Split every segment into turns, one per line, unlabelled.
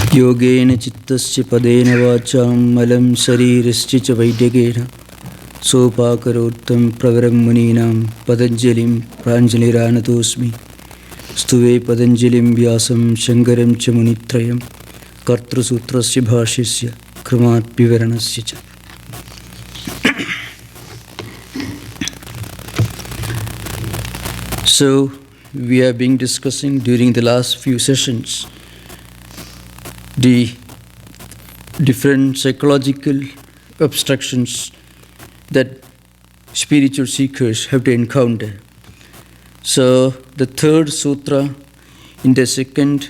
Yogena chittasya padena vacham malam sarirasya cha vaidagena sopakarotam pravaram muninam Patanjalim pranjaliranatosmi stuve Patanjalim vyasam shankaram cha munitrayam kartru sutrasya bhashyasya kramat vivaranasya cha. So, we have been discussing during the last few sessions the different psychological obstructions that spiritual seekers have to encounter. So, the third sutra in the second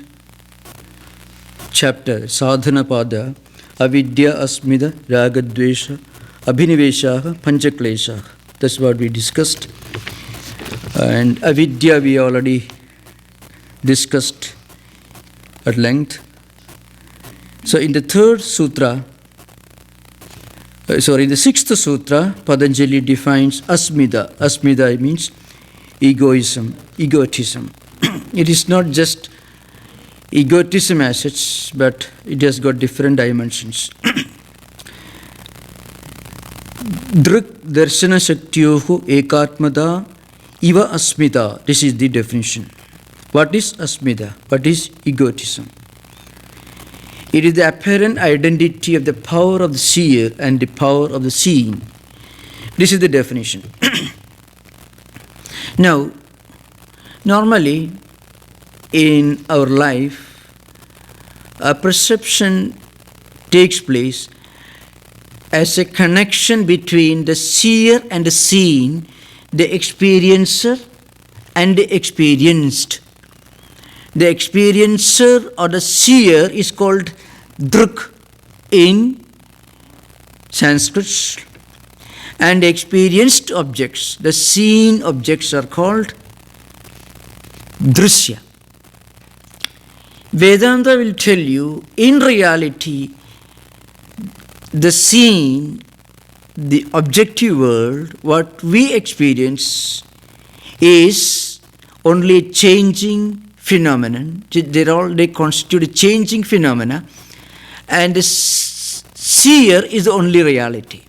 chapter, Sadhana Pada, Avidya, Asmita, Raga, Dvesa, Abhinivesa, Panchaklesha. That's what we discussed. And Avidya we already discussed at length. So in the third sutra, in the sixth sutra, Patanjali defines Asmita. Asmita means egoism. It is not just egotism as such, but it has got different dimensions. Drik darshana shaktyoho ekatmata iva asmita. This is the definition. What is asmita? What is egotism? It is the apparent identity of the power of the seer and the power of the seeing. This is the definition. Now, normally in our life, a perception takes place as a connection between the seer and the seen, the experiencer and the experienced. The experiencer or the seer is called Drik in Sanskrit, and the experienced objects, the seen objects, are called Drishya. Vedanta will tell you, in reality, the seen, the objective world, what we experience is only a changing phenomenon. They constitute a changing phenomena, and the seer is the only reality.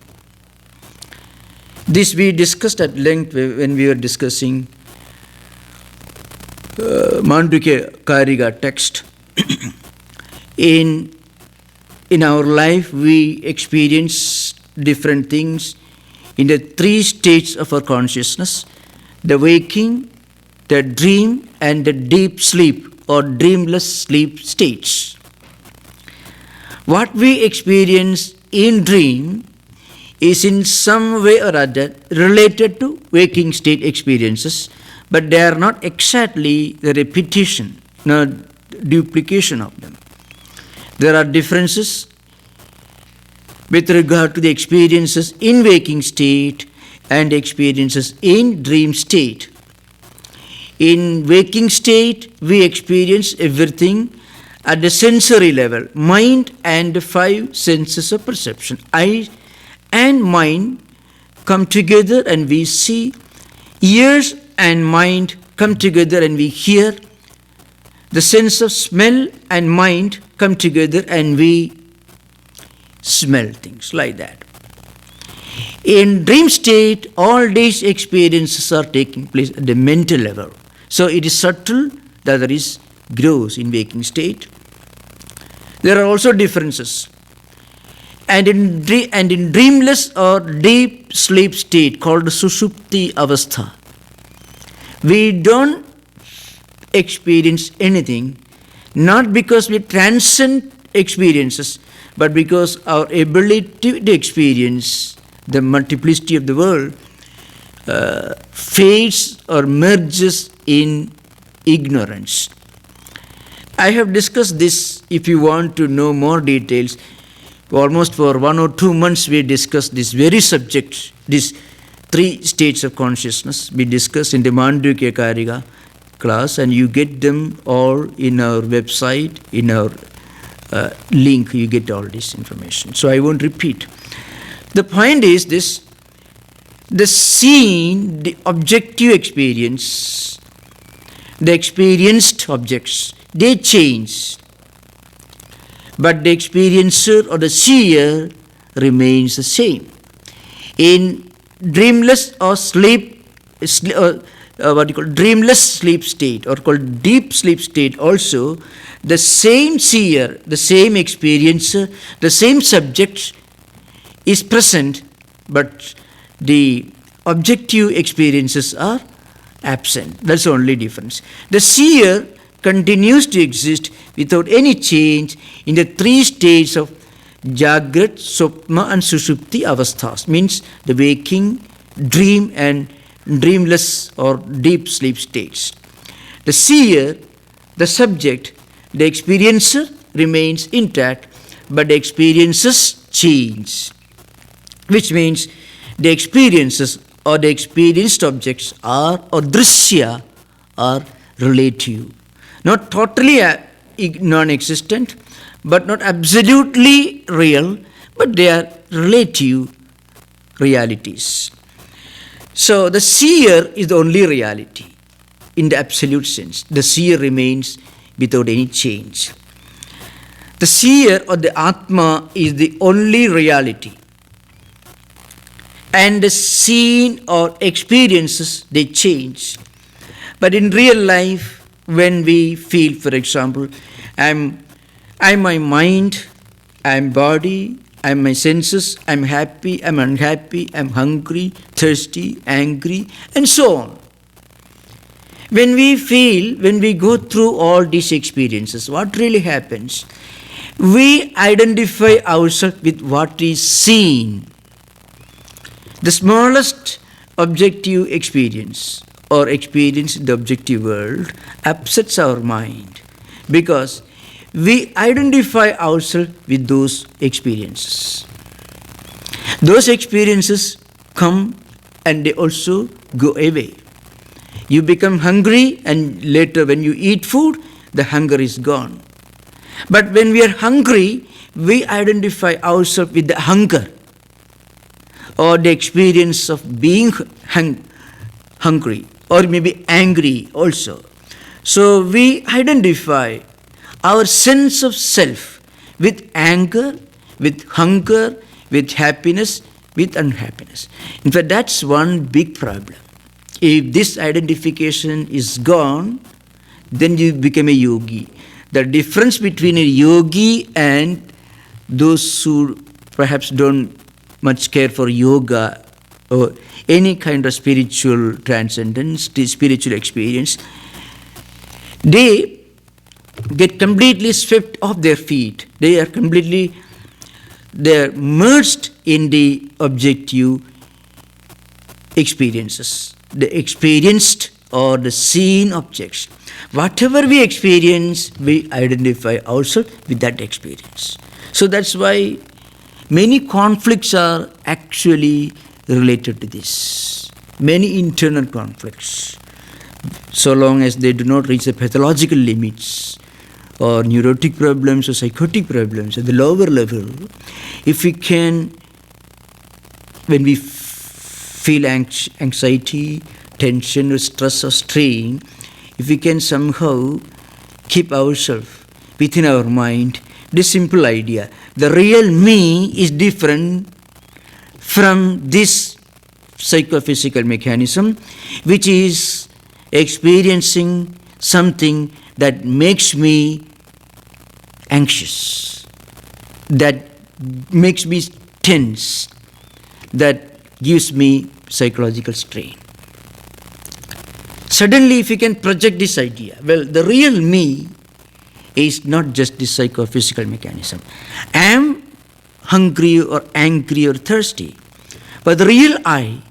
This we discussed at length when we were discussing Mandukya Kariga text. In our life, we experience different things in the three states of our consciousness: the waking, the dream, and the deep sleep or dreamless sleep states. What we experience in dream is in some way or other related to waking state experiences, but they are not exactly the repetition, nor duplication of them. There are differences with regard to the experiences in waking state and experiences in dream state. In waking state, we experience everything at the sensory level, mind and the five senses of perception. Eye and mind come together and we see. Ears and mind come together and we hear. The sense of smell and mind come together and we smell things like that. In dream state, all these experiences are taking place at the mental level. So it is subtle, the other is gross in waking state. There are also differences. And in dreamless or deep sleep state called Sushupti Avastha, we don't experience anything, not because we transcend experiences, but because our ability to experience the multiplicity of the world fades or merges in ignorance. I have discussed this. If you want to know more details, almost for 1 or 2 months we discussed this very subject, these three states of consciousness. We discussed in the Mandukya Kariga class, and you get them all in our website, in our link, you get all this information. So I won't repeat. The point is this: the seen, the objective experience, the experienced objects, they change. but the experiencer or the seer remains the same. In dreamless or dreamless sleep state, or called deep sleep state also, the same seer, the same experiencer, the same subject is present, but the objective experiences are absent. That's the only difference. The seer continues to exist without any change in the three states of Jagrat, Swapna and Sushupti avasthas, means the waking, dream and dreamless or deep sleep states. The seer, the subject, the experiencer remains intact, but the experiences change, which means the experiences or the experienced objects are, or drishya, are relative. Not totally non-existent, but not absolutely real, but they are relative realities. So the seer is the only reality in the absolute sense. The seer remains without any change. The seer or the Atma is the only reality. And the seen or experiences, they change. But in real life, when we feel, for example, I'm my mind, I'm body, I'm my senses, I'm happy, I'm unhappy, I'm hungry, thirsty, angry, and so on. When we go through all these experiences, what really happens? We identify ourselves with what is seen. The smallest objective experience or experience in the objective world upsets our mind because we identify ourselves with those experiences. Those experiences come and they also go away. You become hungry and later when you eat food, the hunger is gone. But when we are hungry, we identify ourselves with the hunger or the experience of being hungry or maybe angry also. So we identify our sense of self with anger, with hunger, with happiness, with unhappiness. In fact, that's one big problem. If this identification is gone, then you become a yogi. The difference between a yogi and those who perhaps don't much care for yoga or any kind of spiritual transcendence, spiritual experience, they get completely swept off their feet. They are merged in the objective experiences, the experienced or the seen objects. Whatever we experience, we identify ourselves with that experience. So that's why many conflicts are actually related to this. Many internal conflicts, so long as they do not reach the pathological limits or neurotic problems or psychotic problems at the lower level, if we can, when we feel anxiety, tension or stress or strain, if we can somehow keep ourselves within our mind, this simple idea, the real me is different from this psychophysical mechanism, which is experiencing something that makes me anxious, that makes me tense, that gives me psychological strain. Suddenly, if you can project this idea, well, the real me is not just this psychophysical mechanism. I am hungry or angry or thirsty, but the real I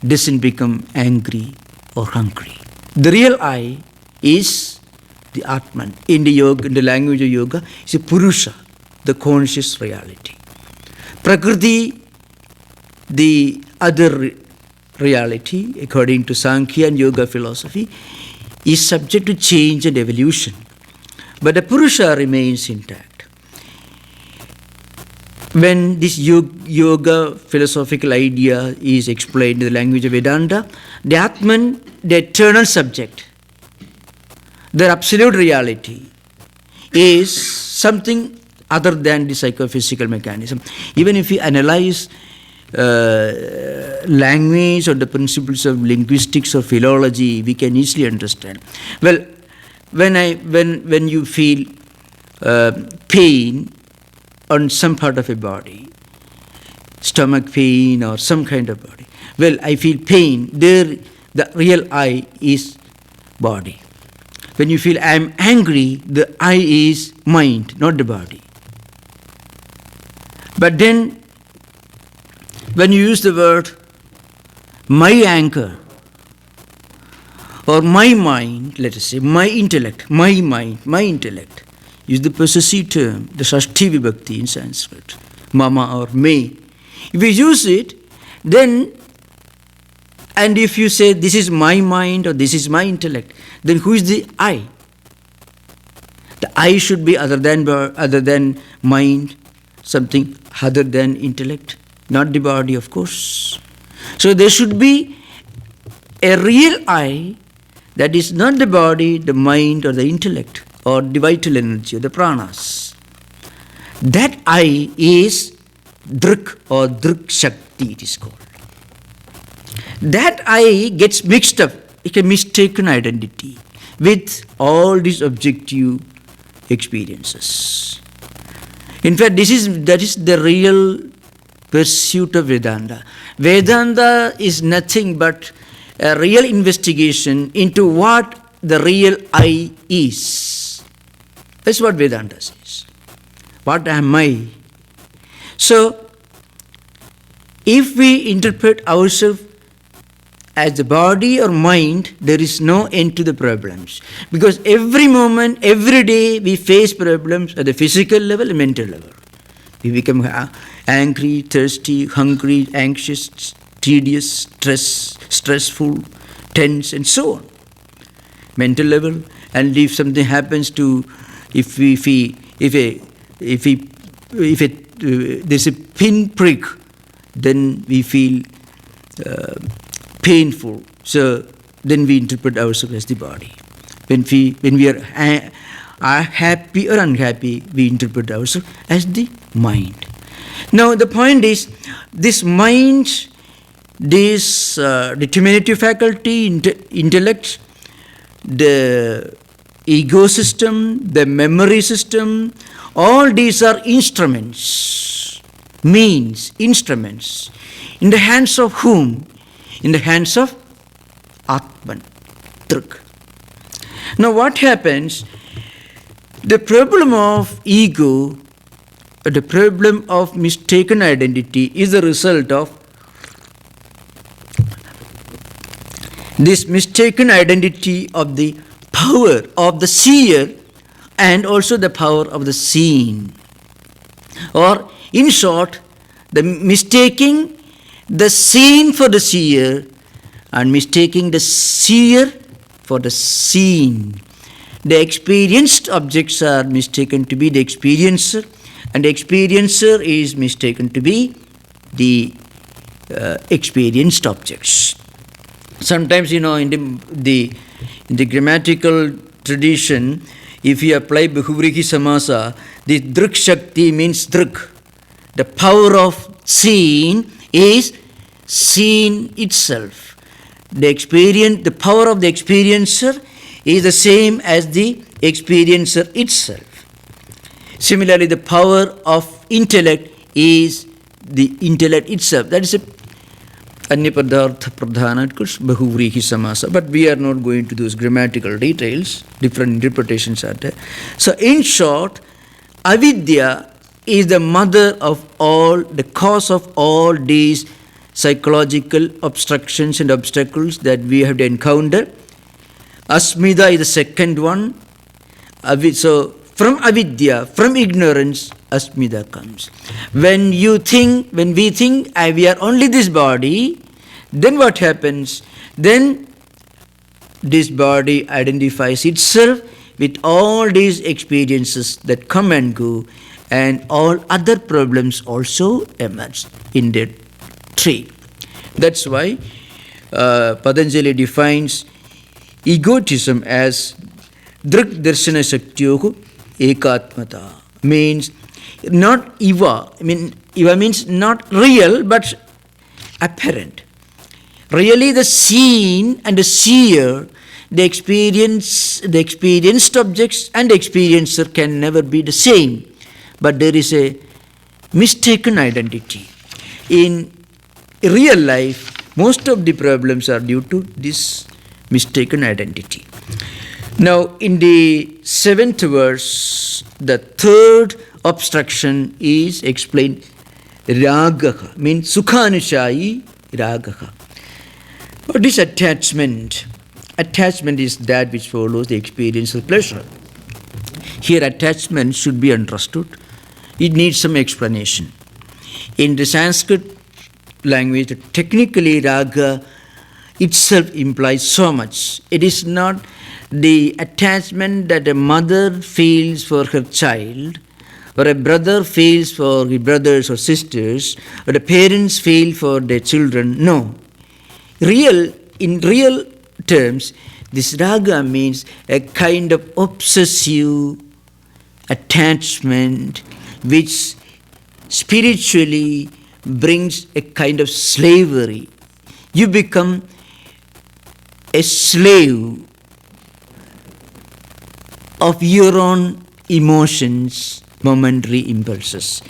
doesn't become angry or hungry. The real I is the Atman. In the yoga, in the language of yoga, is a Purusha, the conscious reality. Prakriti, the other reality, according to Sankhya and yoga philosophy, is subject to change and evolution. But the Purusha remains intact. When this yoga philosophical idea is explained in the language of Vedanta, the Atman, the eternal subject, the absolute reality, is something other than the psychophysical mechanism. Even if we analyze language or the principles of linguistics or philology, we can easily understand. Well, when you feel pain on some part of a body, stomach pain or some kind of body, well, I feel pain, there the real I is body. When you feel I am angry, the I is mind, not the body. But then, when you use the word my anger or my mind, let us say, my intellect, my mind, my intellect, use the possessive term, the Shashti Vibhakti in Sanskrit, mama or me. If you use it, then, and if you say this is my mind or this is my intellect, then who is the I? The I should be other than mind, something other than intellect, not the body, of course. So there should be a real I that is not the body, the mind, or the intellect, or the vital energy, or the pranas. That I is Drik or Drik Shakti, it is called. That I gets mixed up, it's a mistaken identity with all these objective experiences. In fact, that is the real pursuit of Vedanta. Vedanta is nothing but a real investigation into what the real I is. That's what Vedanta says. What am I? So, if we interpret ourselves as the body or mind, there is no end to the problems. Because every moment, every day, we face problems at the physical level and mental level. We become angry, thirsty, hungry, anxious, tedious, stressful, tense, and so on. Mental level, and if something happens to, if there's a pin prick, then we feel painful. So then we interpret ourselves as the body. When we are happy or unhappy, we interpret ourselves as the mind. Now the point is, this mind, this determinative faculty, intellect, the ego system, the memory system, all these are instruments, means, instruments. In the hands of whom? In the hands of Atman, Drik. Now what happens? The problem of ego, the problem of mistaken identity is the result of this mistaken identity of the power of the seer and also the power of the seen. Or in short, the mistaking the seen for the seer and mistaking the seer for the seen. The experienced objects are mistaken to be the experiencer, and the experiencer is mistaken to be the experienced objects. Sometimes, in the grammatical tradition, if you apply Bahuvrihi Samasa, the Drik Shakti means Drik. The power of seen is seen itself. The power of the experiencer is the same as the experiencer itself. Similarly, the power of intellect is the intellect itself. That is a Anyapadartha Pradhana, Bahuvrihi Samasa. But we are not going to those grammatical details. Different interpretations are there. So, in short, avidya is the mother of all, the cause of all these psychological obstructions and obstacles that we have to encounter. Asmita is the second one. So, from avidya, from ignorance, Asmita comes. When we think we are only this body, then what happens? Then this body identifies itself with all these experiences that come and go, and all other problems also emerge in that tree. That's why Patanjali defines egotism as Drik Darshana Shaktyohu Ekatmata. means not Iva. I mean, Iva means not real but apparent. Really, the seen and the seer, the experienced objects and the experiencer can never be the same. But there is a mistaken identity. In real life, most of the problems are due to this mistaken identity. Now, in the 7th verse, the third obstruction is explained. Raga means Sukhanushayi Raga. What is attachment? Attachment is that which follows the experience of pleasure. Here, attachment should be understood. It needs some explanation. In the Sanskrit language, technically Raga itself implies so much. It is not the attachment that a mother feels for her child, or a brother feels for his brothers or sisters, or the parents feel for their children. No. In real terms, this raga means a kind of obsessive attachment which spiritually brings a kind of slavery. You become a slave of your own emotions, momentary impulses.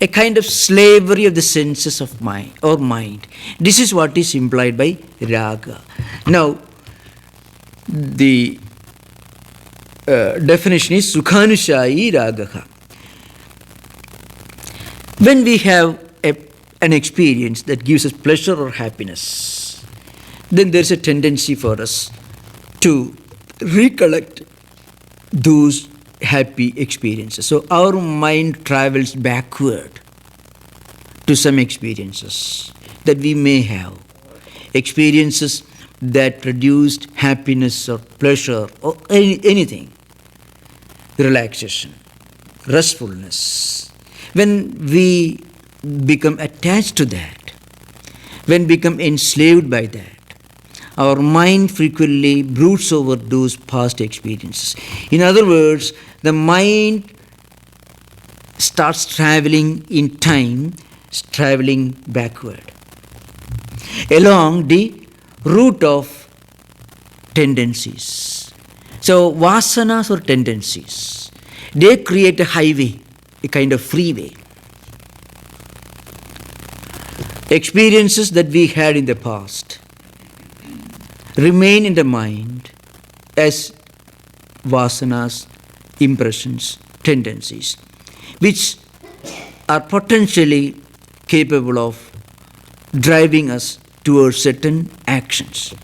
A kind of slavery of the senses of mind or mind. This is what is implied by raga. Now, the definition is Sukhanushayi Ragaha. When we have an experience that gives us pleasure or happiness, then there is a tendency for us to recollect those happy experiences. So our mind travels backward to some experiences that we may have. Experiences that produced happiness or pleasure or anything. Relaxation, restfulness. When we become attached to that, when we become enslaved by that, our mind frequently broods over those past experiences. In other words, the mind starts traveling in time, traveling backward, along the route of tendencies. So vasanas or tendencies, they create a highway, a kind of freeway. Experiences that we had in the past remain in the mind as vasanas, impressions, tendencies, which are potentially capable of driving us towards certain actions.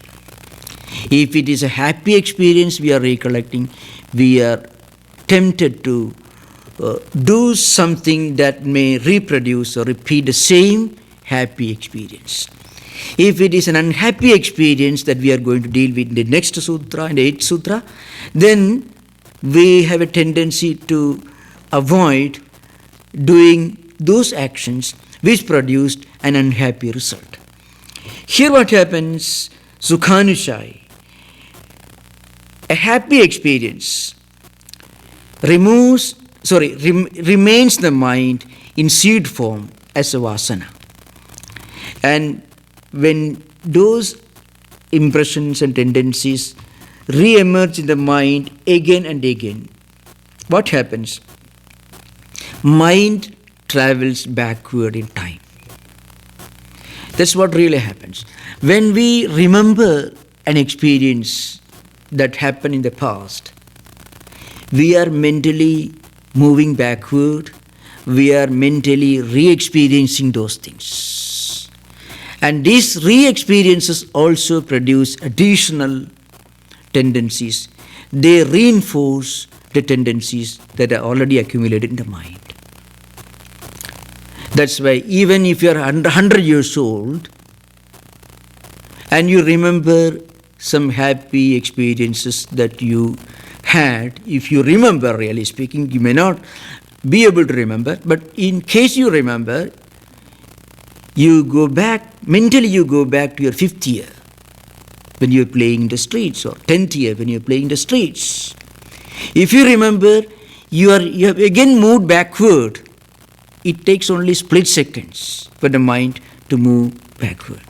If it is a happy experience we are recollecting, we are tempted to do something that may reproduce or repeat the same happy experience. If it is an unhappy experience that we are going to deal with in the next sutra, in the 8th sutra, then we have a tendency to avoid doing those actions which produced an unhappy result. Here what happens, Sukhanushai, a happy experience remains the mind in seed form as a vasana. And when those impressions and tendencies re-emerge in the mind again and again, what happens? Mind travels backward in time. That's what really happens. When we remember an experience that happened in the past, we are mentally moving backward, we are mentally re-experiencing those things. And these re-experiences also produce additional tendencies. They reinforce the tendencies that are already accumulated in the mind. That's why even if you are 100 years old and you remember some happy experiences that you had, if you remember, really speaking, you may not be able to remember, but in case you remember, you go back, mentally you go back to your 5th year when you're playing in the streets, or 10th year when you're playing in the streets. If you remember, you have again moved backward. It takes only split seconds for the mind to move backward.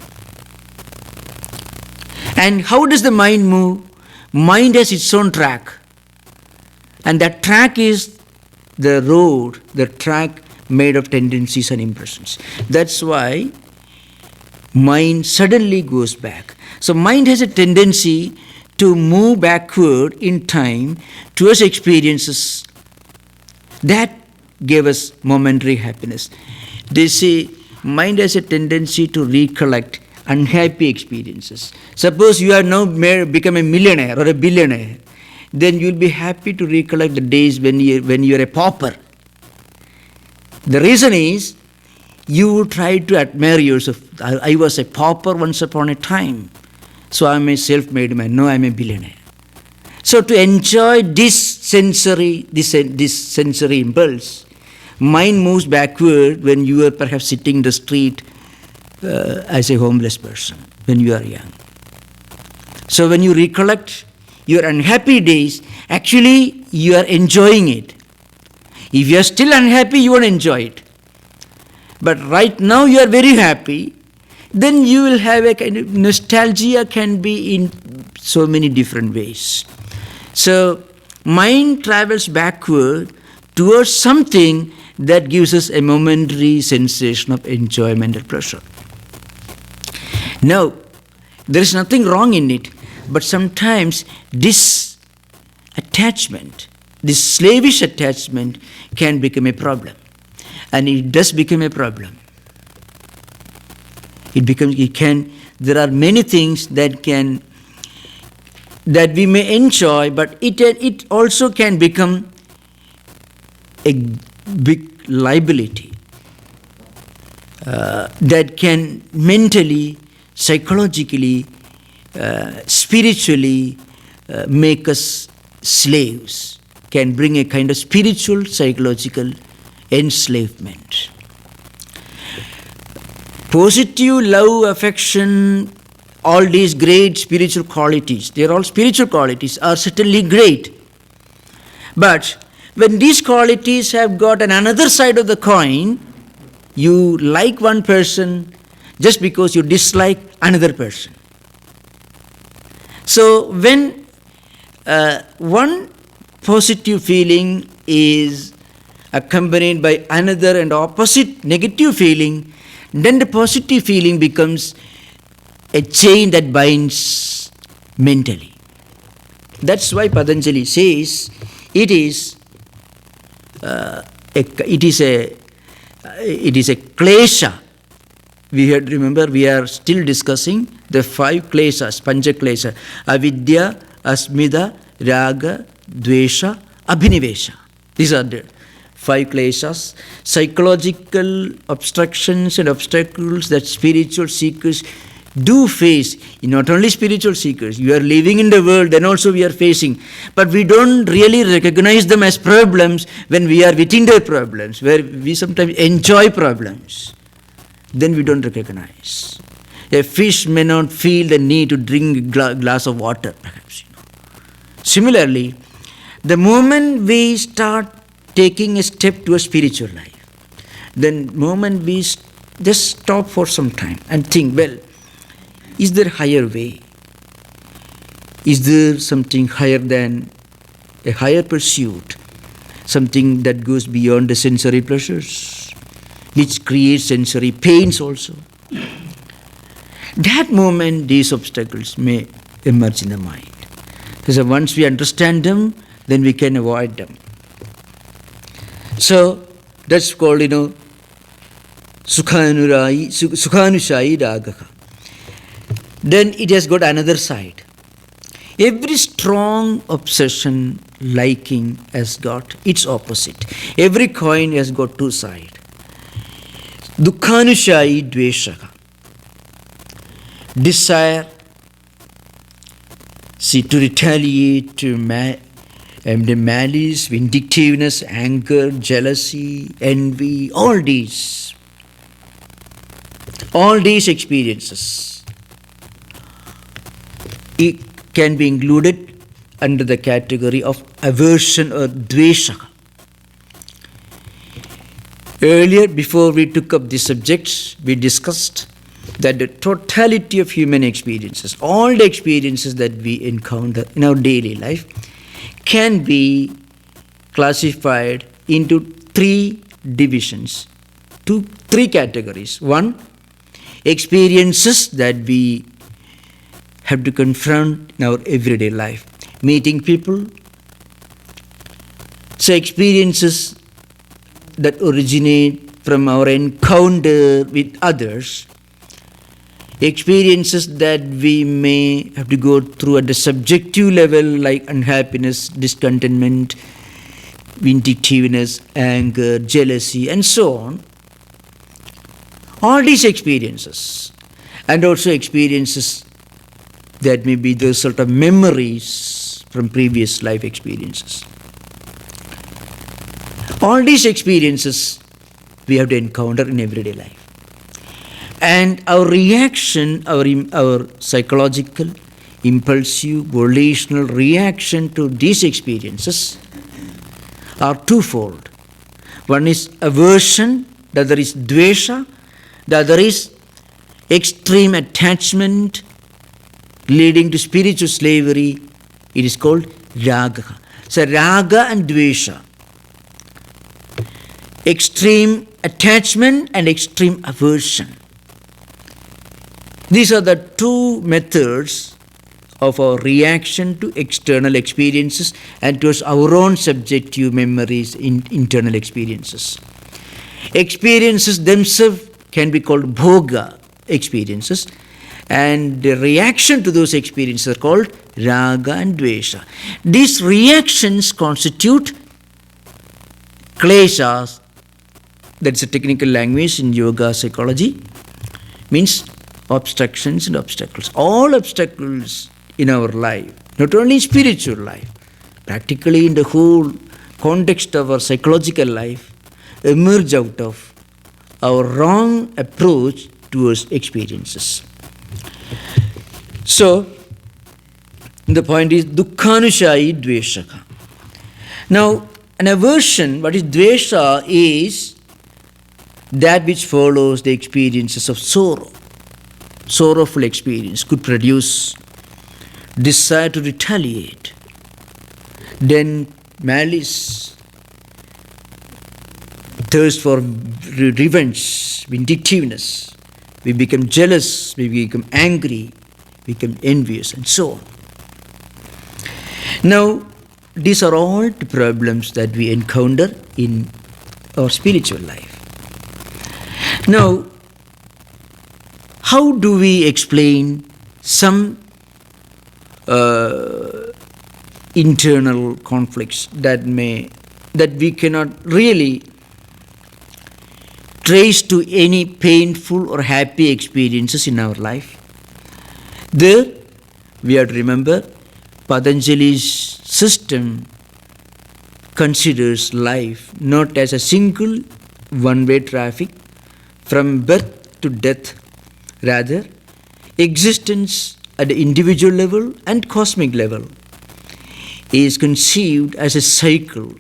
And how does the mind move? Mind has its own track. And that track is the road, the track made of tendencies and impressions. That's why mind suddenly goes back. So mind has a tendency to move backward in time towards experiences that gave us momentary happiness. They say mind has a tendency to recollect unhappy experiences. Suppose you have now become a millionaire or a billionaire, then you'll be happy to recollect the days when you're a pauper. The reason is you try to admire yourself. I was a pauper once upon a time, so I'm a self-made man. No, I'm a billionaire. So to enjoy this sensory impulse, mind moves backward when you are perhaps sitting in the street as a homeless person when you are young. So when you recollect your unhappy days, actually you are enjoying it. If you are still unhappy, you won't enjoy it. But right now you are very happy, then you will have a kind of nostalgia can be in so many different ways. So mind travels backward towards something that gives us a momentary sensation of enjoyment and pleasure. Now, there is nothing wrong in it, but sometimes this attachment, this slavish attachment can become a problem. And it does become a problem. There are many things that we may enjoy, but it also can become a big liability that can mentally, psychologically, spiritually make us slaves, can bring a kind of spiritual, psychological enslavement. Positive love, affection, all these great spiritual qualities, they are all spiritual qualities, are certainly great. But when these qualities have got another side of the coin, you like one person just because you dislike another person. So when one positive feeling is accompanied by another and opposite negative feeling, then the positive feeling becomes a chain that binds mentally. That's why Patanjali says it is a klesha. Remember, we are still discussing the 5 kleshas, pancha klesha: avidya, asmita, raga, dvesa, abhinivesa. These are the 5 kleshas, psychological obstructions and obstacles that spiritual seekers do face. Not only spiritual seekers, you are living in the world, then also we are facing. But we don't really recognize them as problems when we are within the problems, where we sometimes enjoy problems. Then we don't recognize. A fish may not feel the need to drink a glass of water, perhaps. Similarly, the moment we start taking a step to a spiritual life, then moment we just stop for some time and think, well, is there a higher way? Is there something higher than a higher pursuit? Something that goes beyond the sensory pleasures, which creates sensory pains also. That moment, these obstacles may emerge in the mind. So once we understand them, then we can avoid them. So that's called, Sukhanushayi Raga. Then it has got another side. Every strong obsession, liking, has got its opposite. Every coin has got 2 sides. Dukkhanushayi Dvesa. Desire, to retaliate, to malice, vindictiveness, anger, jealousy, envy, all these experiences, it can be included under the category of aversion or dvesa. Earlier, before we took up this subject, we discussed that the totality of human experiences, all the experiences that we encounter in our daily life, can be classified into three divisions, three categories. One, experiences that we have to confront in our everyday life, meeting people. So experiences that originate from our encounter with others, experiences that we may have to go through at the subjective level, like unhappiness, discontentment, vindictiveness, anger, jealousy, and so on. All these experiences, and also experiences that may be the result of memories from previous life experiences. All these experiences we have to encounter in everyday life. And our reaction, our psychological, impulsive, volitional reaction to these experiences are twofold. One is aversion, the other is Dvesa, the other is extreme attachment leading to spiritual slavery. It is called Raga. So Raga and Dvesa, extreme attachment and extreme aversion. These are the two methods of our reaction to external experiences and towards our own subjective memories in internal experiences. Experiences themselves can be called bhoga experiences, and the reaction to those experiences are called raga and dvesa. These reactions constitute kleshas. That's a technical language in yoga psychology, means obstructions and obstacles. All obstacles in our life, not only in spiritual life, practically in the whole context of our psychological life, emerge out of our wrong approach towards experiences. So, the point is dukkhanushayi dveshaka. Now, an aversion, what is dvesha, is that which follows the experiences of sorrow. Sorrowful experience could produce desire to retaliate, then malice, thirst for revenge, vindictiveness. We become jealous, we become angry, we become envious, and so on. Now, these are all the problems that we encounter in our spiritual life. Now, how do we explain some internal conflicts that we cannot really trace to any painful or happy experiences in our life? There, we have to remember Patanjali's system considers life not as a single one-way traffic from birth to death. Rather, existence at the individual level and cosmic level is conceived as a cycle.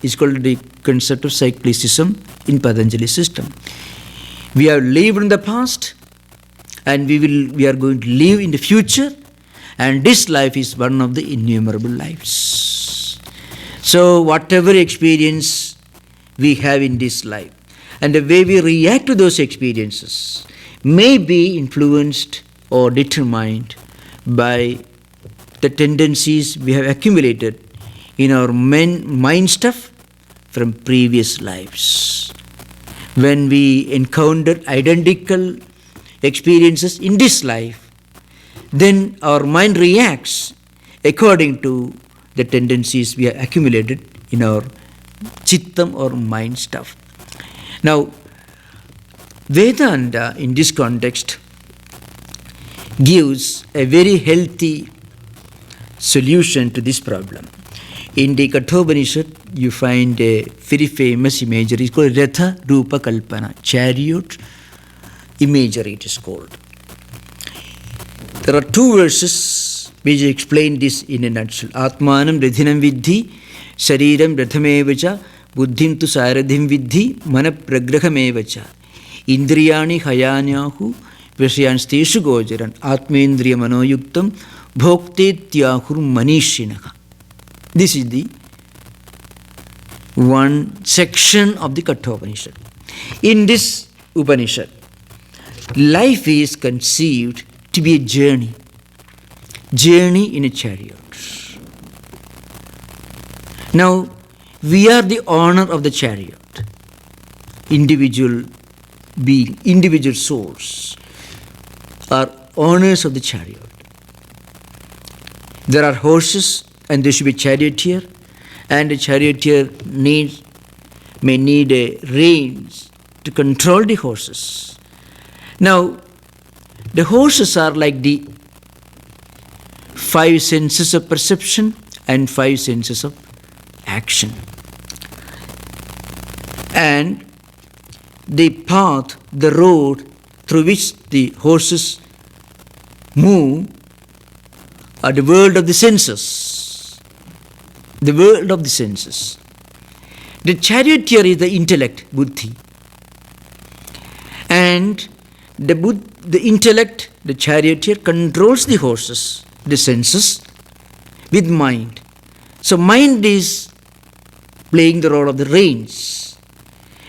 It's called the concept of cyclicism in Patanjali system. We have lived in the past, and we are going to live in the future, and this life is one of the innumerable lives. So whatever experience we have in this life, and the way we react to those experiences may be influenced or determined by the tendencies we have accumulated in our mind stuff from previous lives. When we encounter identical experiences in this life, then our mind reacts according to the tendencies we have accumulated in our chittam or mind stuff. Now, Vedanta in this context gives a very healthy solution to this problem. In the Katha-Upanisad, you find a very famous imagery. It's called Ratha Rupa Kalpana, chariot imagery it is called. There are two verses which explain this in a nutshell. Atmanam Radhinam Vidhi, Shariram Rathamevacha, buddhim tu saradhim vidhi mana pragrahamevacha indriyani hayanyahu vishayansteshu gojaran atmendriya manoyuktam bhoktetyahur manishinaha. This is the one section of the Katha-Upanisad. In this Upanishad, life is conceived to be a journey in a chariot. Now, we are the owner of the chariot, individual being, individual souls are owners of the chariot. There are horses and there should be a charioteer, and a charioteer may need a reins to control the horses. Now, the horses are like the 5 senses of perception and 5 senses of action. And the path, the road through which the horses move are the world of the senses. The world of the senses. The charioteer is the intellect, buddhi. And the intellect, the charioteer, controls the horses, the senses, with mind. So mind is playing the role of the reins.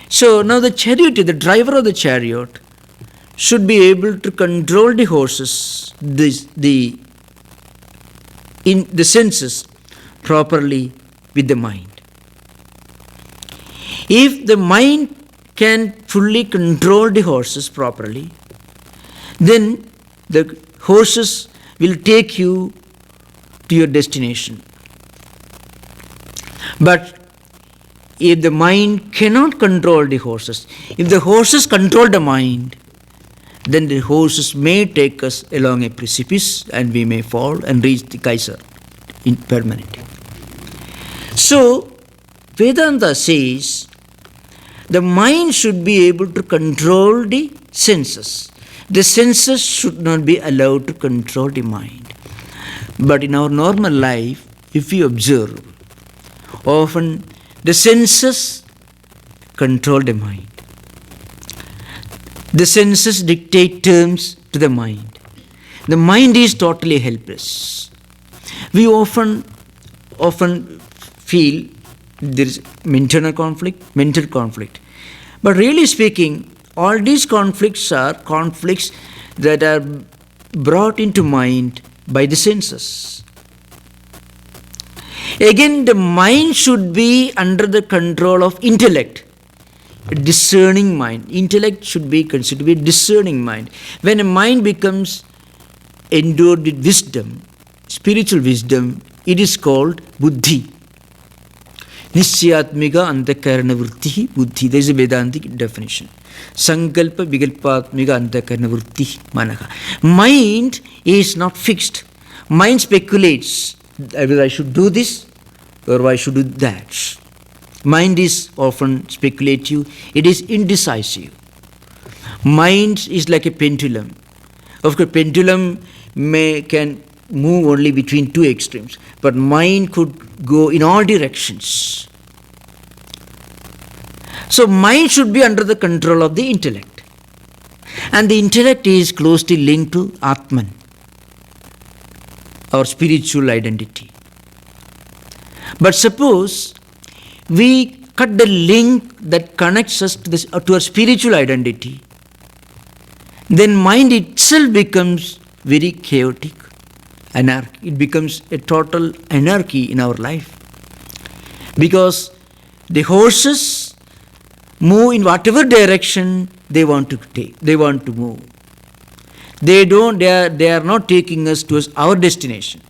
So now the charioteer, the driver of the chariot, should be able to control the horses, the senses properly with the mind. If the mind can fully control the horses properly, then the horses will take you to your destination. But if the mind cannot control the horses, if the horses control the mind, then the horses may take us along a precipice and we may fall and reach the Kaiser permanently. So, Vedanta says the mind should be able to control the senses. The senses should not be allowed to control the mind. But in our normal life, if we observe, often the senses control the mind. The senses dictate terms to the mind. The mind is totally helpless. We often feel there is mental conflict. But really speaking, all these conflicts are conflicts that are brought into mind by the senses. Again, the mind should be under the control of intellect, a discerning mind. Intellect should be considered to be a discerning mind. When a mind becomes endowed with wisdom, spiritual wisdom, it is called buddhi. Nisyatmika antakarana vritti buddhi. There is a Vedantic definition. Sankalpa vikalpatmika antakarana vritti manaha. Mind is not fixed. Mind speculates whether I should do this or I should do that. Mind is often speculative. It is indecisive. Mind is like a pendulum. Of course, pendulum can move only between 2 extremes, but mind could go in all directions. So mind should be under the control of the intellect. And the intellect is closely linked to Atman, our spiritual identity. But suppose we cut the link that connects us to our spiritual identity, then mind itself becomes very chaotic. It becomes a total anarchy in our life. Because the horses move in whatever direction they want to take, they want to move. They are not taking us to our destination.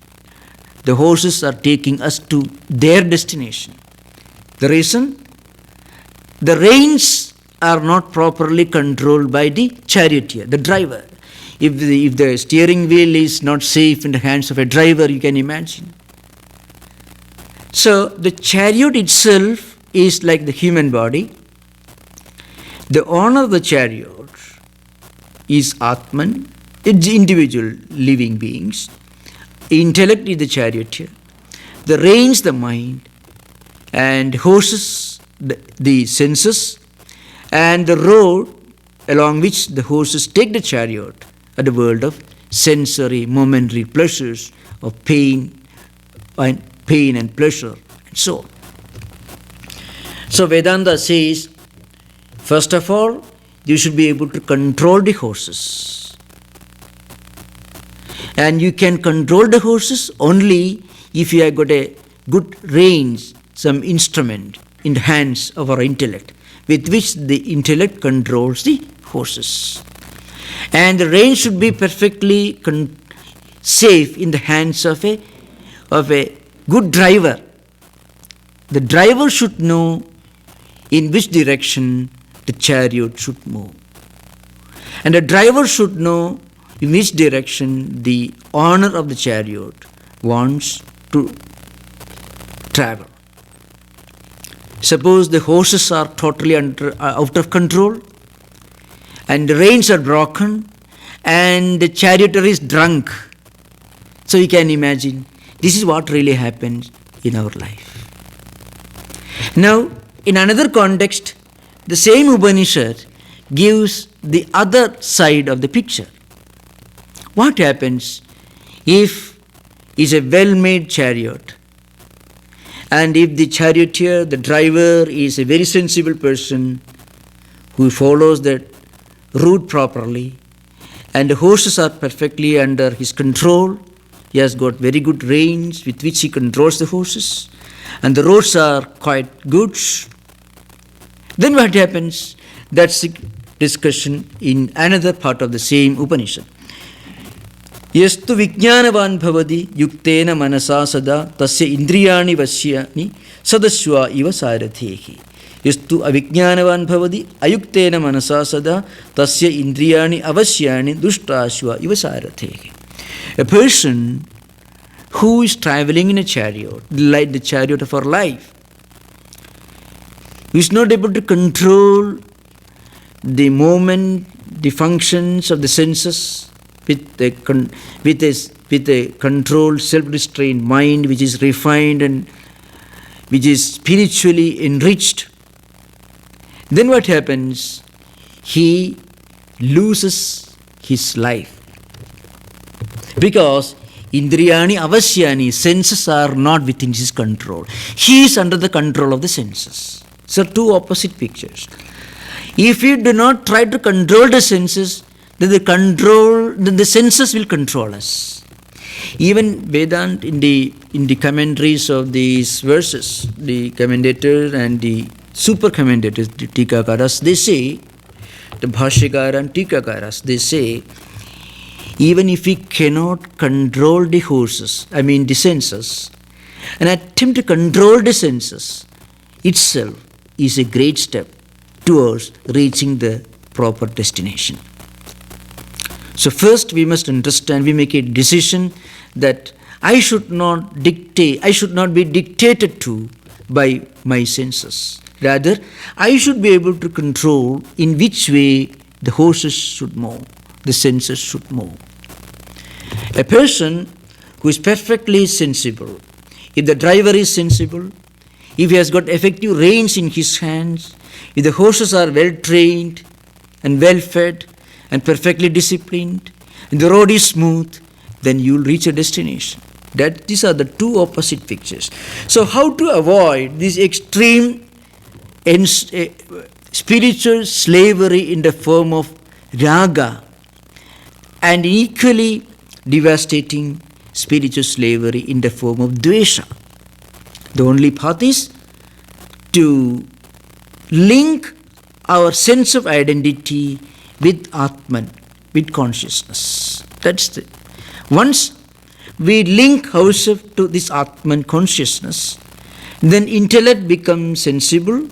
The horses are taking us to their destination. The reason? The reins are not properly controlled by the charioteer, the driver. If the steering wheel is not safe in the hands of a driver, you can imagine. So the chariot itself is like the human body. The owner of the chariot is Atman, it's individual living beings. Intellect is the charioteer. The reins the mind, and horses the senses, and the road along which the horses take the chariot are the world of sensory, momentary pleasures of pain and pleasure, and so on. So Vedanta says, first of all, you should be able to control the horses. And you can control the horses only if you have got a good reins, some instrument in the hands of our intellect, with which the intellect controls the horses. And the reins should be perfectly safe in the hands of a good driver. The driver should know in which direction the chariot should move. And the driver should know in which direction the owner of the chariot wants to travel. Suppose the horses are totally out of control, and the reins are broken, and the charioteer is drunk. So you can imagine, this is what really happens in our life. Now, in another context, the same Upanishad gives the other side of the picture. What happens if it's a well-made chariot, and if the charioteer, the driver, is a very sensible person who follows that route properly, and the horses are perfectly under his control? He has got very good reins with which he controls the horses, and the roads are quite good. Then what happens? That's a discussion in another part of the same Upanishad. Yastu vijnanavan bhavati yuktena manasa sada tasya indriyani vasyani sadaswa iva sarathehi. Yastu avijnanavan bhavati ayuktena manasa sada tasya indriyani avasyani dushtaswa iva sarathehi. A person who is traveling in a chariot, like the chariot of our life, who is not able to control the movement, the functions of the senses, with a controlled, self-restrained mind which is refined and which is spiritually enriched, then what happens? He loses his life. Because indriyani avasyani, senses are not within his control. He is under the control of the senses. So two opposite pictures. If we do not try to control the senses, then the senses will control us. Even Vedanta, in the commentaries of these verses, the commentator and the super commentators, the Tikakaras, they say, the Bhashyakara and Tikakaras, they say, even if we cannot control the horses, the senses, an attempt to control the senses itself is a great step towards reaching the proper destination. So first we must understand, we make a decision that I should not be dictated to by my senses. Rather, I should be able to control in which way the horses should move, the senses should move. A person who is perfectly sensible, if the driver is sensible, if he has got effective reins in his hands, if the horses are well trained and well fed and perfectly disciplined, and the road is smooth, then you will reach a destination. These are the two opposite pictures. So how to avoid this extreme spiritual slavery in the form of raga, and equally devastating spiritual slavery in the form of dvesa? The only path is to link our sense of identity with Atman, with consciousness. Once we link ourselves to this Atman consciousness, then intellect becomes sensible,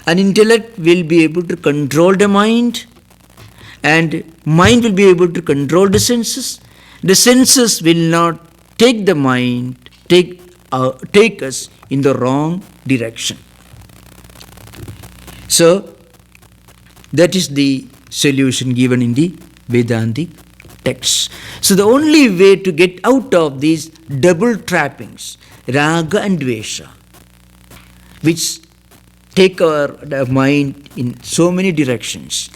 and intellect will be able to control the mind, and mind will be able to control the senses. The senses will not take the mind, take us in the wrong direction. So, that is the solution given in the Vedantic texts. So the only way to get out of these double trappings, Raga and Dvesa, which take our mind in so many directions,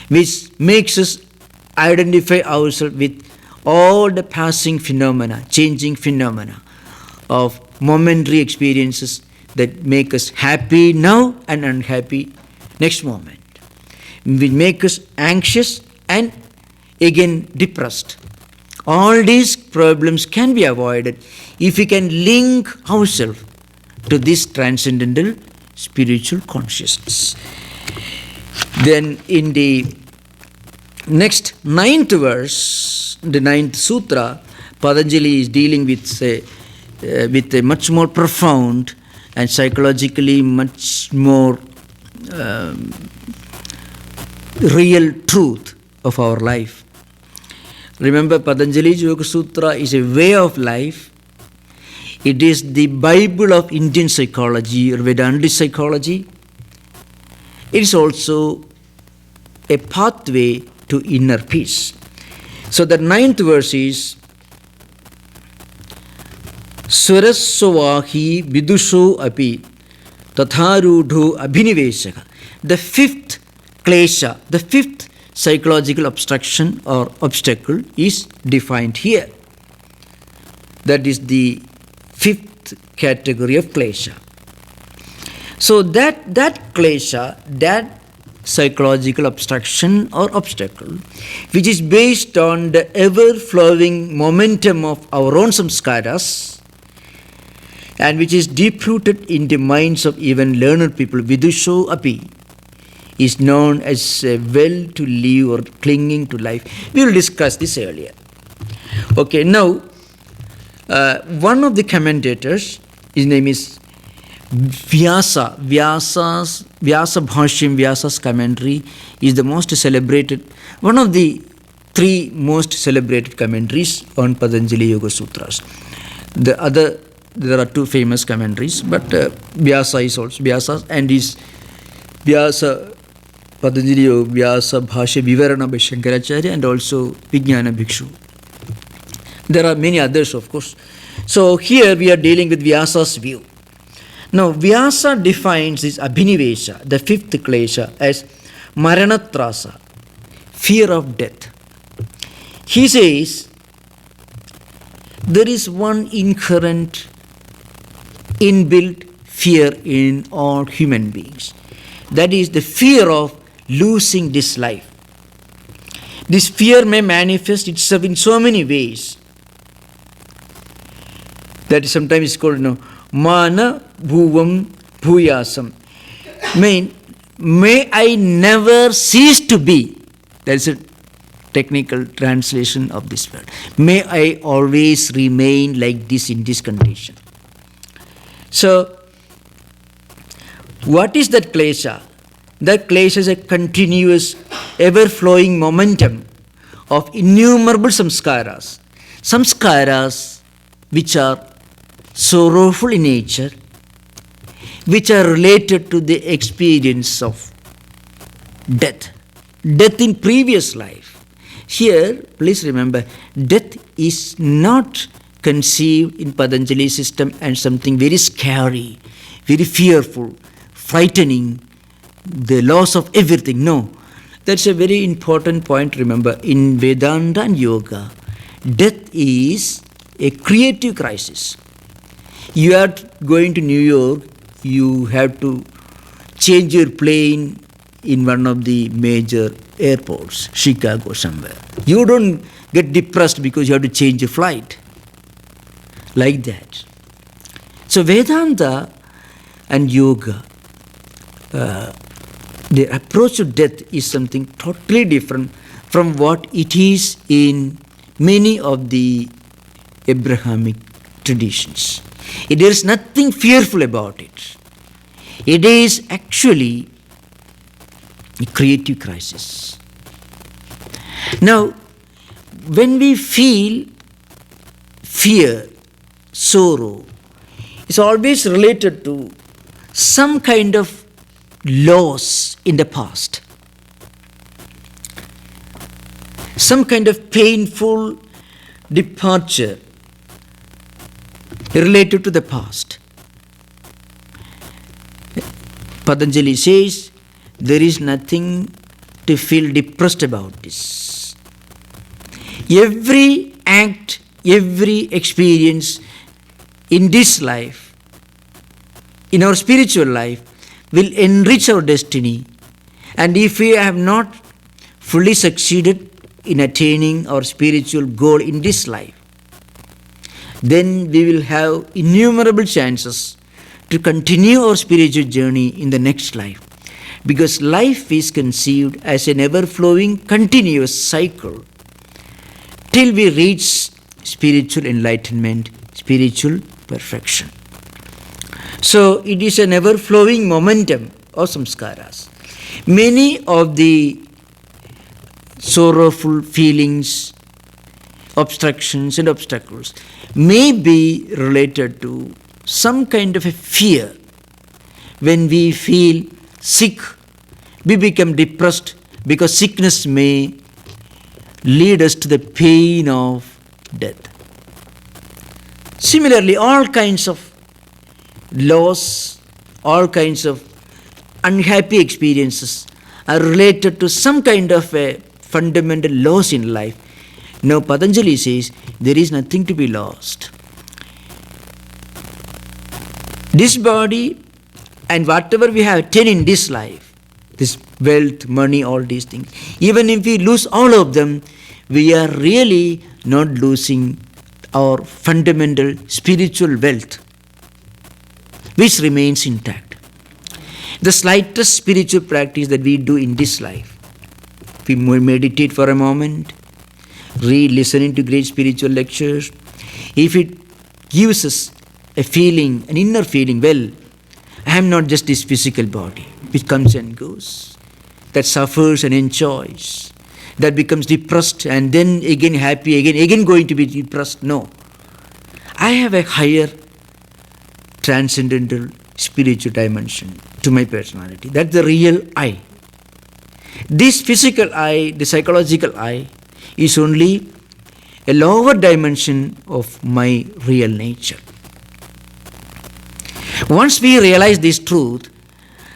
which makes us identify ourselves with all the passing phenomena, changing phenomena of momentary experiences that make us happy now and unhappy next moment, which make us anxious and again depressed. All these problems can be avoided if we can link ourselves to this transcendental spiritual consciousness. Then in the next 9th verse, the 9th sutra, Patanjali is dealing with a much more profound and psychologically much more real truth of our life. Remember, Patanjali's Yoga Sutra is a way of life. It is the Bible of Indian psychology or Vedanta psychology. It is also a pathway to inner peace. So the 9th verse is Swarasvahi vidusho api tatharudho abhinivesa. The 5th klesha, the 5th psychological obstruction or obstacle is defined here. That is the 5th category of klesha. So that klesha, that psychological obstruction or obstacle, which is based on the ever-flowing momentum of our own samskaras and which is deep-rooted in the minds of even learned people, vidusho api, is known as a will to live or clinging to life. We will discuss this earlier. Okay, now, one of the commentators, his name is Vyasa. Vyasa's Bhashyam, Vyasa's commentary is the most celebrated, one of the 3 most celebrated commentaries on Patanjali Yoga Sutras. There are 2 famous commentaries, but Vyasa is also Vyasa, and his Vyasa Patanjali Yoga Vyasa Bhashya Vivarana by Shankaracharya and also Vijnana Bhikshu. There are many others, of course. So here we are dealing with Vyasa's view. Now, Vyasa defines this Abhinivesa, the 5th klesha, as Maranatrasa, fear of death. He says there is one inherent, inbuilt fear in all human beings. That is the fear of losing this life. This fear may manifest itself in so many ways. That is sometimes called mana bhuvam bhuyasam. May I never cease to be. That is a technical translation of this word. May I always remain like this in this condition. So, what is that klesha? That klesha is a continuous, ever-flowing momentum of innumerable samskaras. Samskaras which are sorrowful in nature, which are related to the experience of death. Death in previous life. Here, please remember, death is not conceived in Patanjali system as something very scary, very fearful, frightening, the loss of everything. No, that's a very important point. Remember, in Vedanta and Yoga, death is a creative crisis. You are going to New York, you have to change your plane in one of the major airports, Chicago somewhere. You don't get depressed because you have to change your flight. Like that. So Vedanta and Yoga, the approach to death is something totally different from what it is in many of the Abrahamic traditions. There is nothing fearful about it. It is actually a creative crisis. Now, when we feel fear, sorrow, it's always related to some kind of loss in the past. Some kind of painful departure related to the past. Patanjali says there is nothing to feel depressed about this. Every act, every experience in this life, in our spiritual life, will enrich our destiny. And if we have not fully succeeded in attaining our spiritual goal in this life, then we will have innumerable chances to continue our spiritual journey in the next life. Because life is conceived as an ever-flowing, continuous cycle till we reach spiritual enlightenment, spiritual perfection. So it is an ever-flowing momentum of samskaras. Many of the sorrowful feelings, obstructions and obstacles may be related to some kind of a fear. When we feel sick, we become depressed because sickness may lead us to the pain of death. Similarly, all kinds of loss, all kinds of unhappy experiences are related to some kind of a fundamental loss in life. Now Patanjali says there is nothing to be lost. This body and whatever we have attained in this life, this wealth, money, all these things, even if we lose all of them, we are really not losing our fundamental spiritual wealth, which remains intact. The slightest spiritual practice that we do in this life, we meditate for a moment, read, listening to great spiritual lectures, if it gives us a feeling, an inner feeling, well, I am not just this physical body which comes and goes, that suffers and enjoys, that becomes depressed and then again happy, again going to be depressed. No. I have a higher transcendental spiritual dimension to my personality. That's the real I. This physical I, the psychological I, is only a lower dimension of my real nature. Once we realize this truth,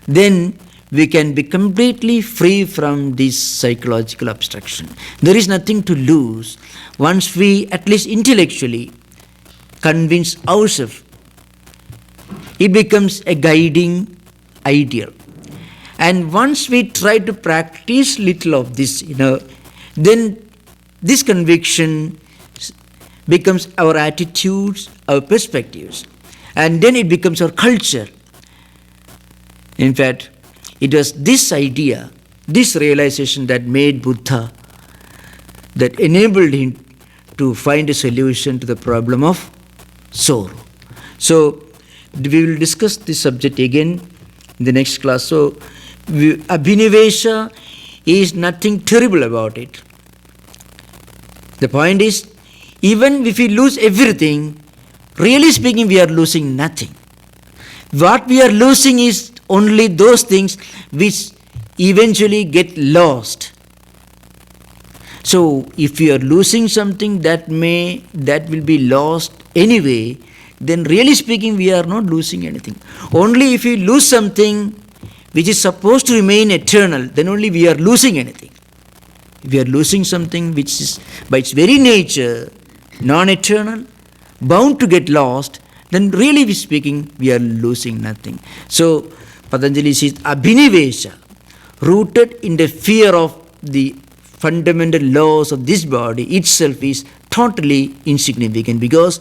then we can be completely free from this psychological obstruction. There is nothing to lose once we, at least intellectually, convince ourselves. It becomes a guiding ideal. And once we try to practice little of this, then this conviction becomes our attitudes, our perspectives. And then it becomes our culture. In fact, it was this idea, this realization that made Buddha, that enabled him to find a solution to the problem of sorrow. So, we will discuss this subject again in the next class. So, Abhinivesa is nothing terrible about it. The point is, even if we lose everything, really speaking, we are losing nothing. What we are losing is only those things which eventually get lost. So, if we are losing something that will be lost anyway, then really speaking, we are not losing anything. Only if we lose something which is supposed to remain eternal, then only we are losing anything. If we are losing something which is by its very nature non-eternal, bound to get lost, then really speaking, we are losing nothing. So, Patanjali says, Abhinivesa, rooted in the fear of the fundamental laws of this body itself, is totally insignificant, because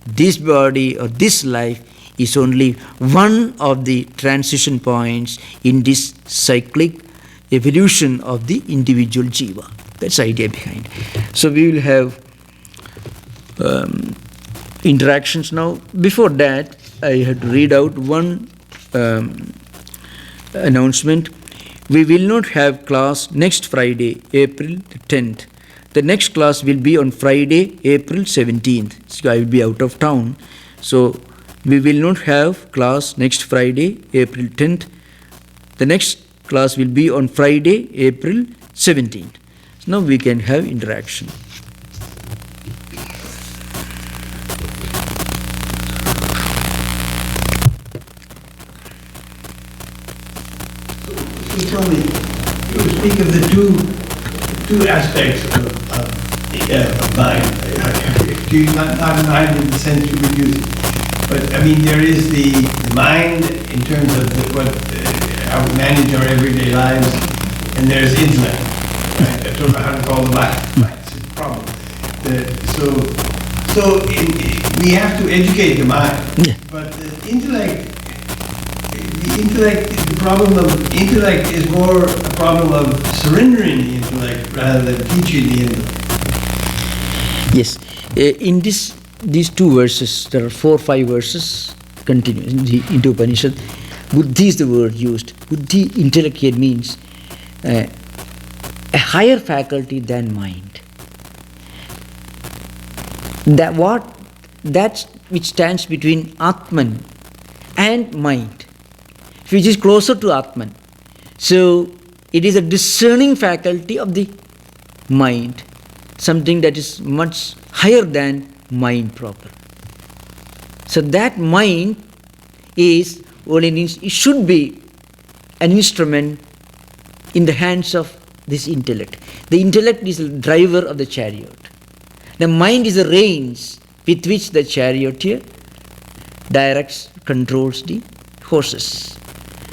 this body or this life is only one of the transition points in this cyclic evolution of the individual jiva. That's the idea behind. So we will have interactions now. Before that, I had to read out one announcement. We will not have class next Friday, April 10th. The next class will be on Friday, April 17th. So I will be out of town. So we will not have class next Friday, April 10th. The next class will be on Friday, April 17th. So now we can have interaction.
Swami, you speak of the two aspects of mind. Not mind in the sense you would use it, but I mean there is the mind in terms of how we manage our everyday lives, and there's intellect. Right? I don't know how to call the mind. It's a problem. We have to educate the mind, but the intellect. The problem of intellect is more a problem of surrendering the intellect rather than teaching the intellect.
Yes. In these two verses, there are 4 or 5 verses continuous in the Upanishad. Buddhi is the word used. Buddhi, intellect here means a higher faculty than mind. That which stands between Atman and mind, which is closer to Atman. So it is a discerning faculty of the mind, something that is much higher than mind proper. So that mind is it should be an instrument in the hands of this intellect. The intellect is the driver of the chariot. The mind is the reins with which the charioteer directs, controls the horses.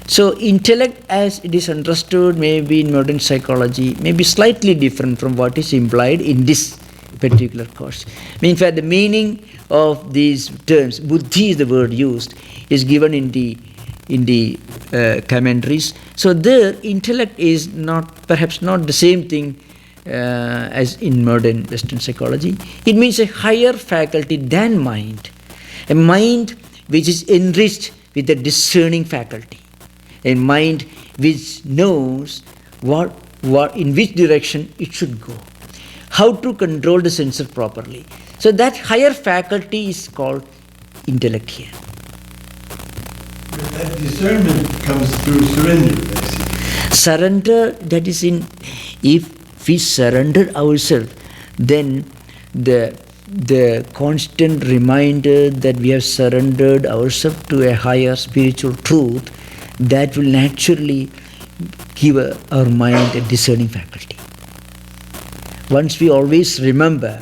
So intellect as it is understood maybe in modern psychology may be slightly different from what is implied in this particular course. In fact, the meaning of these terms, buddhi is the word used, is given in the commentaries. So there, intellect is perhaps not the same thing as in modern Western psychology. It means a higher faculty than mind, a mind which is enriched with a discerning faculty, a mind which knows in which direction it should go, how to control the senses properly. So that higher faculty is called intellect here.
But that discernment comes through surrender, basically.
Surrender, that is if we surrender ourselves, then the constant reminder that we have surrendered ourselves to a higher spiritual truth, that will naturally give our mind a discerning faculty. Once we always remember,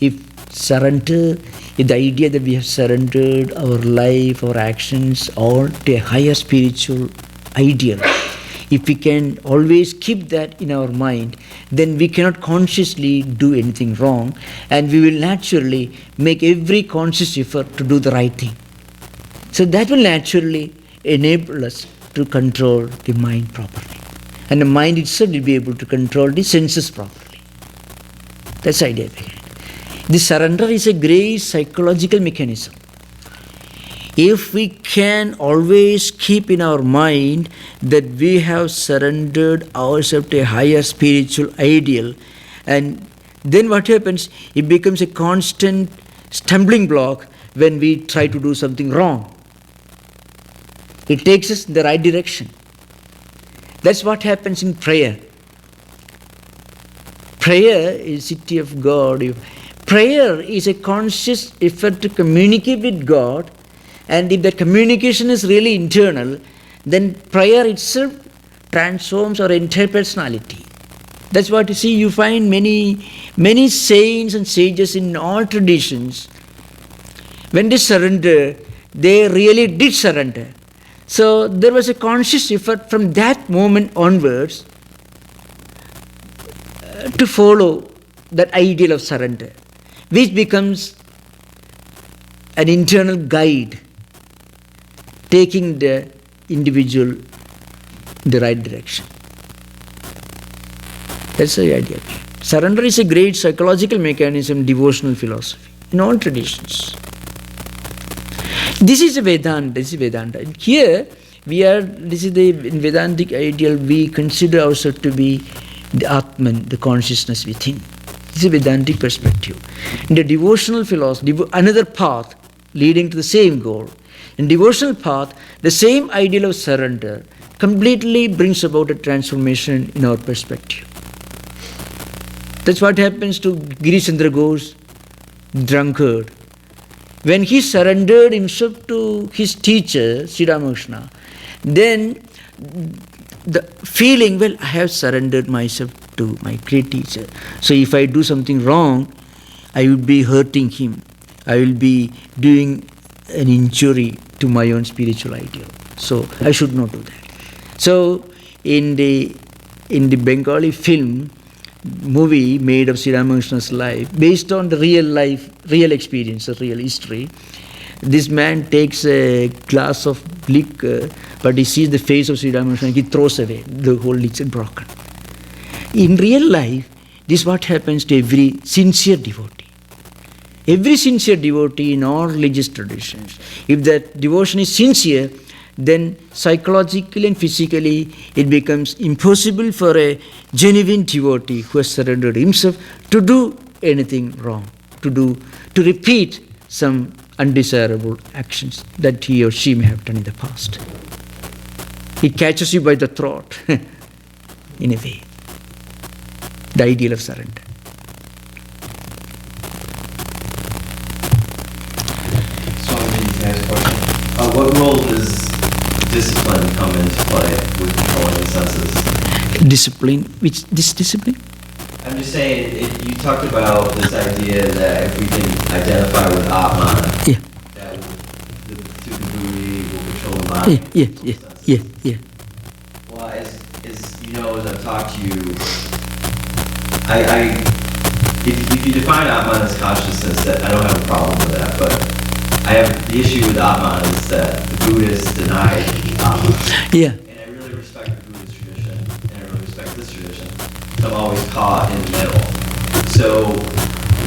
if the idea that we have surrendered our life, our actions, all to a higher spiritual ideal, if we can always keep that in our mind, then we cannot consciously do anything wrong, and we will naturally make every conscious effort to do the right thing. So that will naturally enable us to control the mind properly. And the mind itself will be able to control the senses properly. That's the idea behind it. The surrender is a great psychological mechanism. If we can always keep in our mind that we have surrendered ourselves to a higher spiritual ideal, and then what happens? It becomes a constant stumbling block when we try to do something wrong. It takes us in the right direction. That's what happens in prayer. Prayer is city of God. Prayer is a conscious effort to communicate with God, and if that communication is really internal, then prayer itself transforms our entire personality. That's what you see. You find many saints and sages in all traditions. When they surrender, they really did surrender. So there was a conscious effort from that moment onwards to follow that ideal of surrender, which becomes an internal guide, taking the individual in the right direction. That's the idea. Surrender is a great psychological mechanism, devotional philosophy, in all traditions. This is Vedanta. Here, in Vedantic ideal, we consider ourselves to be the Atman, the consciousness within. This is a Vedantic perspective. In the devotional philosophy, another path leading to the same goal. In devotional path, the same ideal of surrender completely brings about a transformation in our perspective. That's what happens to Girichandra Ghosh, drunkard. When he surrendered himself to his teacher, Sri Ramakrishna, then the feeling, well, I have surrendered myself to my great teacher. So if I do something wrong, I will be hurting him. I will be doing an injury to my own spiritual ideal. So I should not do that. So in the Bengali film, movie made of Sri Ramakrishna's life, based on the real experience, the real history, this man takes a glass of liquor, but he sees the face of Sri Ramakrishna and he throws away. The whole liquor is broken. In real life, this is what happens to every sincere devotee. Every sincere devotee in all religious traditions, if that devotion is sincere, then psychologically and physically it becomes impossible for a genuine devotee who has surrendered himself to do anything wrong, to repeat some undesirable actions that he or she may have done in the past. It catches you by the throat, in a way. The ideal of surrender.
Swami, can I ask a question? What role does discipline come into play with controlling the senses?
Discipline? Which discipline?
I'm just saying, you talked about this idea that if we can identify with Atman,
Yeah.
that the Tukaburi will control the mind.
Yeah.
Well, as you know, as I've talked to you, if you define Atman as consciousness, that I don't have a problem with that, but I have the issue with Atman is that the Buddhists deny Atman.
Yeah.
And I really respect the Buddhist tradition, and I really respect this tradition. I'm always caught in the middle. So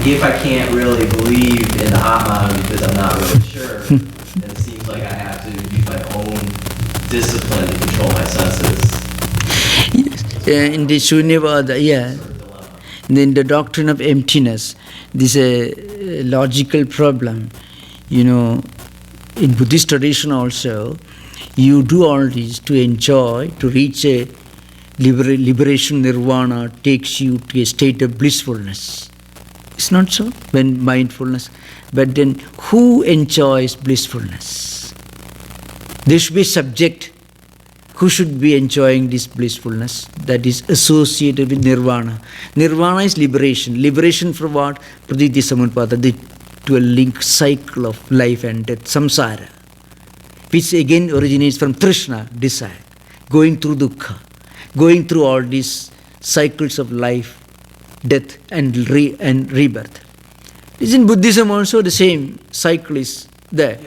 if I can't really believe in the Atman because I'm not really sure, then it seems like I have to use my own discipline to control my senses.
In the Shunyavada, yeah. In the doctrine of emptiness, this is a logical problem. You know, in Buddhist tradition also, you do all this to enjoy, to reach a liberation, nirvana takes you to a state of blissfulness. It's not so? When mindfulness. But then who enjoys blissfulness? There should be a subject who should be enjoying this blissfulness that is associated with nirvana. Nirvana is liberation. Liberation from what? Praditi Samupada, the 12-link cycle of life and death, samsara, which again originates from trishna, desire, going through dukkha, going through all these cycles of life, death and rebirth. Is in Buddhism also the same cycle is there.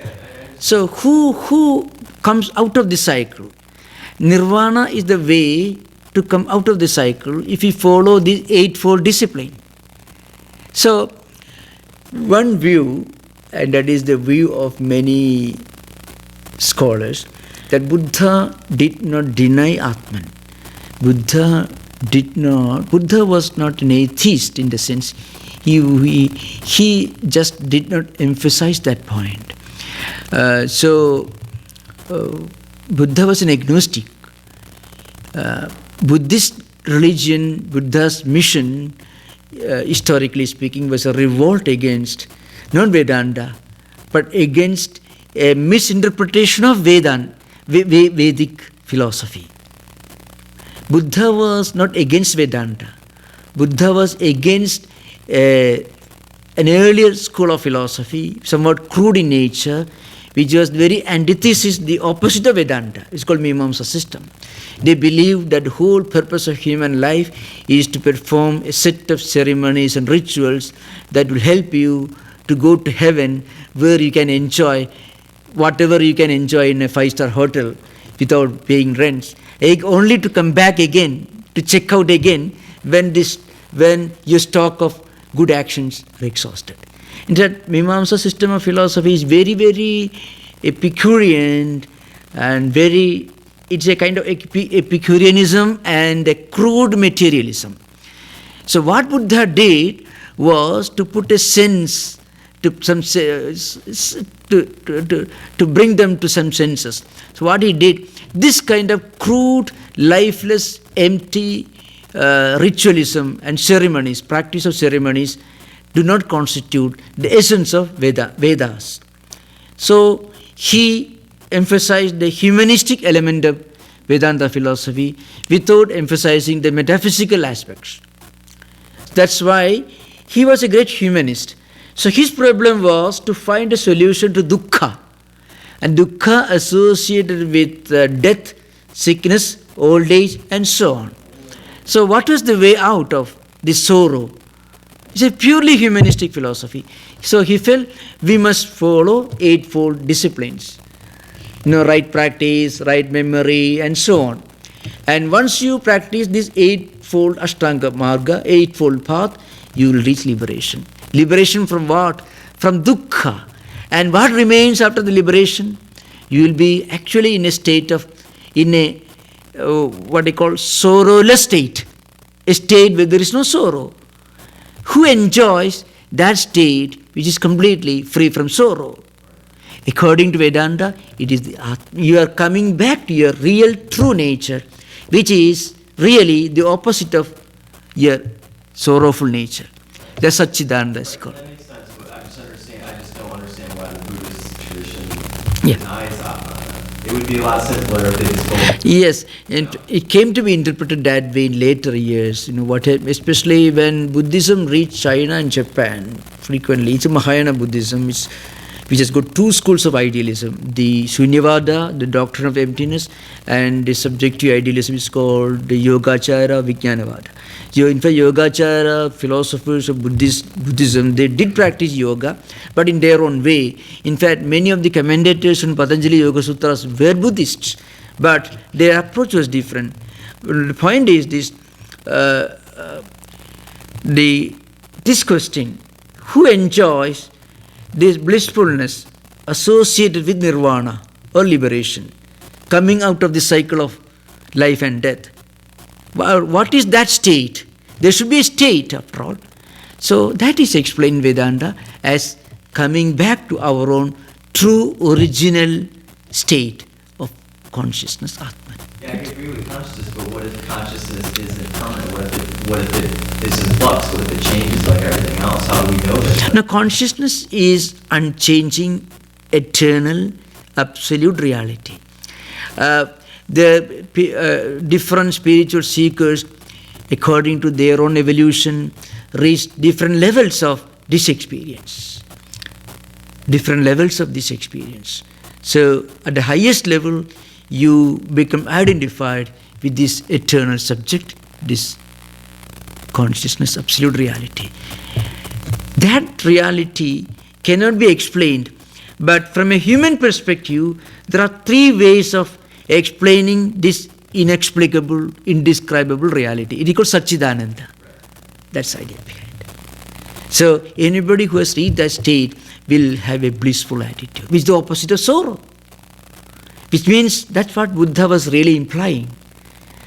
So who comes out of the cycle? Nirvana is the way to come out of the cycle if we follow the eightfold discipline. So one view, and that is the view of many scholars, that Buddha did not deny Atman. Buddha was not an atheist in the sense, he just did not emphasize that point. Buddha was an agnostic. Buddhist religion, Buddha's mission, historically speaking, was a revolt against not Vedanta, but against a misinterpretation of Vedic philosophy. Buddha was not against Vedanta. Buddha was against an earlier school of philosophy, somewhat crude in nature, which was very antithesis, the opposite of Vedanta. It's called Mimamsa system. They believe that the whole purpose of human life is to perform a set of ceremonies and rituals that will help you to go to heaven, where you can enjoy whatever you can enjoy in a 5-star hotel without paying rents, only to come back again, to check out again when your stock of good actions are exhausted. In fact, Mimamsa system of philosophy is very, very Epicurean and it's a kind of Epicureanism and a crude materialism. So what Buddha did was to put a sense to bring them to some senses. So what he did, this kind of crude, lifeless, empty ritualism and ceremonies, practice of ceremonies, do not constitute the essence of Vedas. So he emphasized the humanistic element of Vedanta philosophy without emphasizing the metaphysical aspects. That's why he was a great humanist. So his problem was to find a solution to dukkha. And dukkha associated with death, sickness, old age, and so on. So what was the way out of this sorrow? It's a purely humanistic philosophy. So he felt we must follow eightfold disciplines. Right practice, right memory, and so on. And once you practice this eightfold Ashtanga Marga, eightfold path, you will reach liberation. Liberation from what? From dukkha. And what remains after the liberation? You will be actually in a state of, what they call sorrowless state. A state where there is no sorrow. Who enjoys that state which is completely free from sorrow? According to Vedanta, it is you are coming back to your real true nature, which is really the opposite of your sorrowful nature. That's Satchidananda is called.
That makes sense, but I just don't understand why the Buddhist tradition
Yeah.
denies Atman. It would be a lot simpler if they just told
Yes, and it came to be interpreted that way in later years. Especially when Buddhism reached China and Japan frequently. It's a Mahayana Buddhism, which has got two schools of idealism. The Shunyavada, the doctrine of emptiness, and the subjective idealism is called the Yogachara Vijnanavada. In fact, Yogachara philosophers of Buddhism, they did practice yoga, but in their own way. In fact, many of the commentators on Patanjali Yoga Sutras were Buddhists, but their approach was different. The point is this, this question, who enjoys this blissfulness associated with nirvana or liberation, coming out of the cycle of life and death? What is that state? There should be a state after all. So that is explained in Vedanta as coming back to our own true original state of consciousness, Atman.
Yeah, I agree with consciousness, but what if consciousness isn't permanent? What if it is in flux? What if it changes like everything else? How do we know that?
Now, consciousness is unchanging, eternal, absolute reality. The different spiritual seekers, according to their own evolution, reach different levels of this experience. Different levels of this experience. So, at the highest level, you become identified with this eternal subject, this consciousness, absolute reality. That reality cannot be explained, but from a human perspective, there are three ways of explaining this inexplicable, indescribable reality. It is called Satchidananda. That's the idea behind it. So, anybody who has reached that state will have a blissful attitude, which is the opposite of sorrow. Which means that's what Buddha was really implying.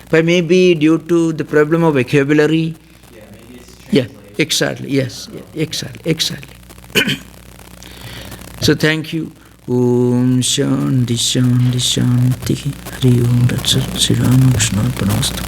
But maybe due to the problem of vocabulary.
Yeah, maybe it's translation.
Yeah, exactly. Yes, yeah, exactly. So thank you. Om Shanti Shanti Shanti Hari Om Tat Sat Sri Ramakrishna Arpanastu.